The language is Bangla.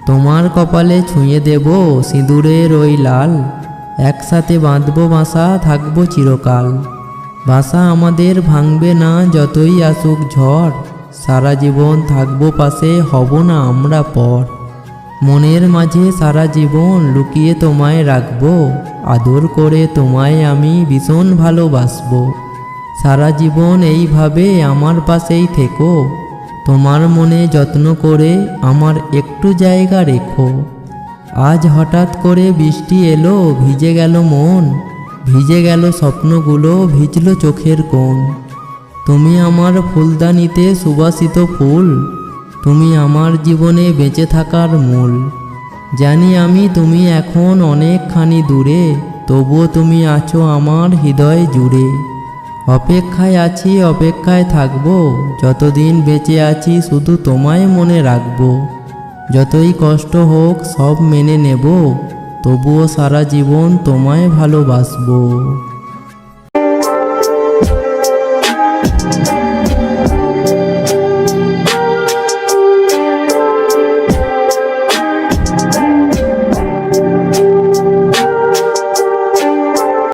তোমার কপালে ছুঁয়ে দেব সিঁদুরের ওই লাল, একসাথে বাঁধবো বাসা, থাকবো চিরকাল। বাসা আমাদের ভাঙবে না যতই আসুক ঝড়, সারা জীবন থাকবো পাশে, হব না আমরা পর। মনের মাঝে সারা জীবন লুকিয়ে তোমায় রাখবো, আদর করে তোমায় আমি ভীষণ ভালোবাসবো। সারা জীবন এইভাবে আমার পাশেই থেকো, তোমার মনে যত্ন করে আমার একটু জায়গা রেখো। আজ হঠাৎ করে বৃষ্টি এলো, ভিজে গেল মন, ভিজে গেল স্বপ্নগুলো, ভিজল চোখের কোণ। তুমি আমার ফুলদানিতে সুবাসিত ফুল, তুমি আমার জীবনে বেঁচে থাকার মূল। জানি আমি তুমি এখন অনেকখানি দূরে, তবুও তুমি আছো আমার হৃদয় জুড়ে। অপেক্ষায় আছি, অপেক্ষায় থাকবো, যতদিন বেঁচে আছি শুধু তোমায় মনে রাখবো। যতই কষ্ট হোক সব মেনে নেব, তবুও সারা জীবন তোমায় ভালোবাসবো।